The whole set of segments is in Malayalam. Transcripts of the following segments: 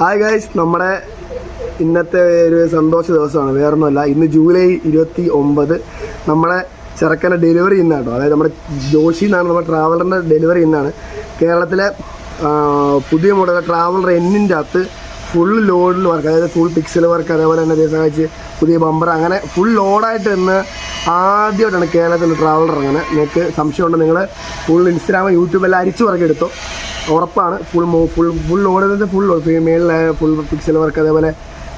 ഹായ് ഗൈസ്, നമ്മുടെ ഇന്നത്തെ ഒരു സന്തോഷ ദിവസമാണ്. വേറൊന്നുമല്ല, ഇന്ന് ജൂലൈ 29 നമ്മുടെ ചെറുക്കൻ്റെ ഡെലിവറി ഇന്നാണ് കേട്ടോ. അതായത് നമ്മുടെ ജോഷി എന്നാണ് നമ്മുടെ ട്രാവലറിൻ്റെ ഡെലിവറി ഇന്നാണ്. കേരളത്തിലെ പുതിയ മോഡൽ ട്രാവലർ എന്നിൻ്റെ അകത്ത് ഫുൾ ലോഡിൽ വർക്ക്, അതായത് ഫുൾ പിക്സൽ വർക്ക്, അതേപോലെ തന്നെ ദിവസം പുതിയ ബമ്പർ, അങ്ങനെ ഫുൾ ലോഡായിട്ട് ഇന്ന് ആദ്യമായിട്ടാണ് കേരളത്തിൽ ട്രാവലർ ഇറങ്ങുന്നത്. നിങ്ങൾക്ക് സംശയമുണ്ട്, നിങ്ങൾ ഫുൾ ഇൻസ്റ്റാഗ്രാം യൂട്യൂബെല്ലാം അരിച്ചു പറക്കെടുത്തോ, ഉറപ്പാണ്. ഫുൾ ലോഡ് ഫുൾ മേളിലെ ഫുൾ പിക്സൽ വർക്ക്, അതേപോലെ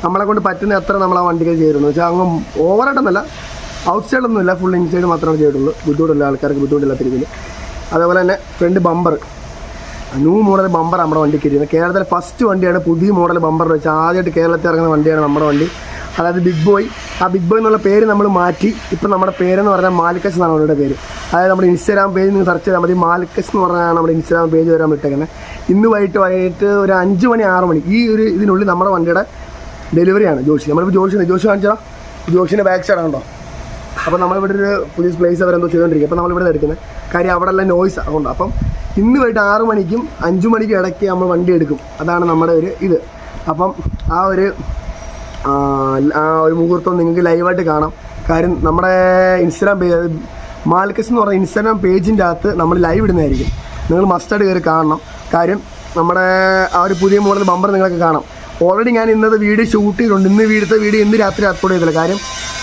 നമ്മളെ കൊണ്ട് പറ്റുന്ന എത്ര നമ്മൾ ആ വണ്ടിക്ക് ചെയ്തിരുന്നു വെച്ചാൽ അങ്ങ് ഓവറായിട്ടൊന്നുമല്ല, ഔട്ട് സൈഡൊന്നുമില്ല, ഫുൾ ഇൻസൈഡ് മാത്രമേ ചെയ്തിട്ടുള്ളൂ. ബുദ്ധിമുട്ടില്ല, ആൾക്കാർക്ക് ബുദ്ധിമുട്ടില്ലാത്ത രീതിയിൽ. അതേപോലെ തന്നെ front bumper, new model bumper നമ്മുടെ വണ്ടിക്ക് ഇരിക്കുന്നത്. കേരളത്തിലെ ഫസ്റ്റ് വണ്ടിയാണ് പുതിയ മോഡൽ ബമ്പർ വെച്ച് ആദ്യമായിട്ട് കേരളത്തിൽ ഇറങ്ങുന്ന വണ്ടിയാണ് നമ്മുടെ വണ്ടി, അതായത് ബിഗ് ബോയ്. ആ ബിഗ് ബോയ് എന്നുള്ള പേര് നമ്മൾ മാറ്റി ഇപ്പം നമ്മുടെ പേരെന്ന് പറഞ്ഞാൽ മാലിക്കസ് എന്നാണ് അവരുടെ പേര്. അതായത് നമ്മുടെ ഇൻസ്റ്റാഗ്രാം പേജ് നിങ്ങൾ സെർച്ച് ചെയ്താൽ മതി, മാലിക്കസ് എന്ന് പറഞ്ഞാൽ നമ്മുടെ ഇൻസ്റ്റാഗ്രാം പേജ് വരാൻ വിട്ടേക്കുന്നത്. ഇന്ന് വൈകിട്ട് ഒരു 5 മണി 6 മണി ഈ ഒരു ഇതിനുള്ളിൽ നമ്മുടെ വണ്ടിയുടെ ഡെലിവറിയാണ്. നമ്മളിപ്പോൾ ജോഷി കാണിച്ചാൽ ജോഷിൻ്റെ ബാക്ക് സൈഡ് ആണല്ലോ. അപ്പോൾ നമ്മളിവിടെ ഒരു പുതിയ പ്ലേസ് അവരെന്തോ ചെയ്തുകൊണ്ടിരിക്കും. അപ്പോൾ നമ്മളിവിടെ എടുക്കുന്നത് കാര്യം അവിടെ എല്ലാം നോയ്സ് അതുകൊണ്ട്. അപ്പം ഇന്ന് വൈകിട്ട് 6 മണിക്കും 5 മണിക്കും ഇടയ്ക്ക് നമ്മൾ വണ്ടി എടുക്കും. അതാണ് നമ്മുടെ ഒരു ഇത്. അപ്പം ആ ഒരു മുഹൂർത്തം നിങ്ങൾക്ക് ലൈവായിട്ട് കാണാം. കാര്യം നമ്മുടെ ഇൻസ്റ്റാഗ്രാം പേജ് മാലിക്കസ് എന്ന് പറഞ്ഞ ഇൻസ്റ്റാഗ്രാം പേജിൻ്റെ അകത്ത് നമ്മൾ ലൈവ് ഇടുന്നതായിരിക്കും. നിങ്ങൾ മസ്റ്റായിട്ട് കയറി കാണണം. കാര്യം നമ്മുടെ ആ ഒരു പുതിയ മോഡൽ ബമ്പർ നിങ്ങൾക്ക് കാണാം. ഓൾറെഡി ഞാൻ ഇന്നത്തെ വീഡിയോ ഷൂട്ട് ചെയ്തിട്ടുണ്ട്. ഇന്നത്തെ വീഡിയോ ഇന്ന് രാത്രി അപ്ലോഡ് ചെയ്തില്ല. കാര്യം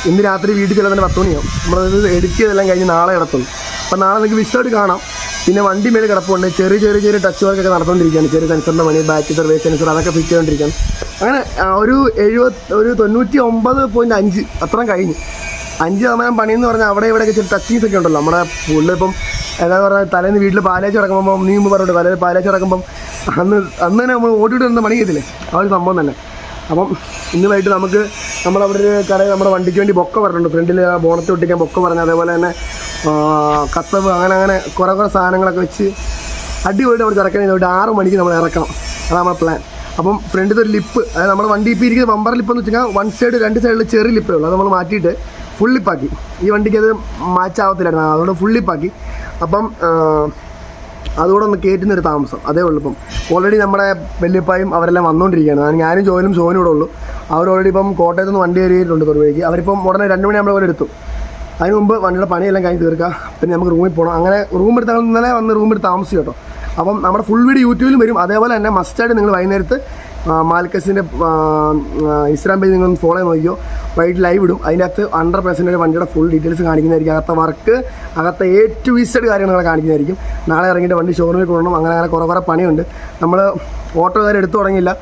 ഇന്ന് രാത്രി വീട്ടിൽ ചിലപ്പോൾ 10 മണിയാവും. നമ്മളത് എഡിറ്റ് ചെയ്തെല്ലാം കഴിഞ്ഞ് നാളെ കിടത്തുള്ളൂ. അപ്പോൾ നാളെ നിങ്ങൾക്ക് വിശദമായിട്ട് കാണാം. പിന്നെ വണ്ടി മേലെ കിടപ്പുണ്ട്, ചെറിയ ടച്ച് വർക്കൊക്കെ നടന്നുകൊണ്ടിരിക്കുകയാണ്. ചെറിയ സെൻസറിൻ്റെ പണി, ബാറ്ററി സർവേ സെൻസർ, അതൊക്കെ ഫിറ്റ് ചെയ്തുകൊണ്ടിരിക്കുകയാണ്. അങ്ങനെ ഒരു 99.5 അത്രയും കഴിഞ്ഞ് 5% പണിയെന്ന് പറഞ്ഞാൽ അവിടെ ഇവിടെയൊക്കെ ചെറിയ ടച്ചിങ്സ് ഒക്കെ ഉണ്ടല്ലോ. നമ്മുടെ ഫുള്ളിപ്പം എന്താ പറഞ്ഞാൽ തലേന്ന് വീട്ടിൽ പാലേച്ച് കിടക്കുമ്പം നീ മുമ്പ് പറഞ്ഞിട്ട് തലേന്ന് പാലേച്ച് കിടക്കുമ്പം അന്ന് തന്നെ നമ്മൾ ഓടിയിട്ട് വന്ന പണി ചെയ്തില്ലേ, ആ ഒരു സംഭവം തന്നെ. അപ്പം ഇന്ന് വൈകിട്ട് നമ്മളവിടെ ഒരു കടയിൽ നമ്മുടെ വണ്ടിക്ക് വേണ്ടി ബൊക്ക പറഞ്ഞിട്ടുണ്ട്. ഫ്രണ്ടിൽ ബോണറ്റ് ഒട്ടിക്കാൻ ബൊക്ക പറഞ്ഞു. അതേപോലെ തന്നെ കസവ്, അങ്ങനെ കുറേ സാധനങ്ങളൊക്കെ വെച്ച് അടിപൊളിയിട്ട് അവിടെ ഇറക്കാൻ 6 മണിക്ക് നമ്മൾ ഇറക്കണം. അതാണ് നമ്മുടെ പ്ലാൻ. അപ്പം ഫ്രണ്ടിൽ ഒരു ലിപ്പ്, അതായത് നമ്മുടെ വണ്ടി ഇപ്പോൾ ഇരിക്കുന്ന ബമ്പർ ലിപ്പ് എന്ന് വെച്ചാൽ 1 സൈഡ് 2 സൈഡിൽ ചെറിയ ലിപ്പേ ഉള്ളൂ. അത് നമ്മൾ മാറ്റിയിട്ട് ഫുൾ ലിപ്പാക്കി. ഈ വണ്ടിക്ക് അത് മാച്ചാവത്തില്ലായിരുന്നു, അതുകൊണ്ട് ഫുൾ ലിപ്പാക്കി. അപ്പം അതുകൂടെ ഒന്ന് കയറ്റുന്നൊരു താമസം അതേ ഉള്ളൂ. ഇപ്പം ഓൾറെഡി നമ്മുടെ വല്യപ്പായും അവരെല്ലാം വന്നുകൊണ്ടിരിക്കുകയാണ്. ഞാനും ജോയിലും സോനും കൂടെ ഉള്ളൂ. അവർ ഓൾറെഡി ഇപ്പം കോട്ടയത്ത് നിന്ന് വണ്ടി കയറിയിട്ടുണ്ട് തൊടുപുഴയ്ക്ക്. അവരിപ്പം ഉടനെ 2 മണി നമ്മളെ എടുത്തു. അതിന് മുമ്പ് വണ്ടിയുടെ പണിയെല്ലാം കഴിഞ്ഞ് തീർക്കുക, പിന്നെ നമുക്ക് റൂമിൽ പോകണം. അങ്ങനെ റൂം എടുത്ത് ഇന്നലെ വന്ന് റൂമെടുത്ത് താമസിച്ചു കേട്ടോ. അപ്പം നമ്മുടെ ഫുൾ വീഡിയോ യൂട്യൂബിലും വരും. അതേപോലെ തന്നെ മസ്റ്റായിട്ട് നിങ്ങൾ വൈകുന്നേരത്ത് മാലിക്കസിൻ്റെ ഇൻസ്റ്റാഗ്രാം പേജ് നിങ്ങൾ ഫോളോ ചെയ്ത് നോക്കിയോ. വൈകിട്ട് ലൈവ് ഇടും. അതിൻ്റെ അകത്ത് 100% വണ്ടിയുടെ ഫുൾ ഡീറ്റെയിൽസ് കാണിക്കുന്നതായിരിക്കും. അകത്തെ വർക്ക്, അകത്തെ A to Z കാര്യങ്ങൾ കാണിക്കുന്നതായിരിക്കും. നാളെ ഇറങ്ങിയിട്ട് വണ്ടി ഷോറൂമിൽ കൊണ്ടുപോകണം. അങ്ങനെ കുറേ പണിയുണ്ട്. നമ്മൾ ഓട്ടോക്കാർ എടുത്തു തുടങ്ങിയില്ല.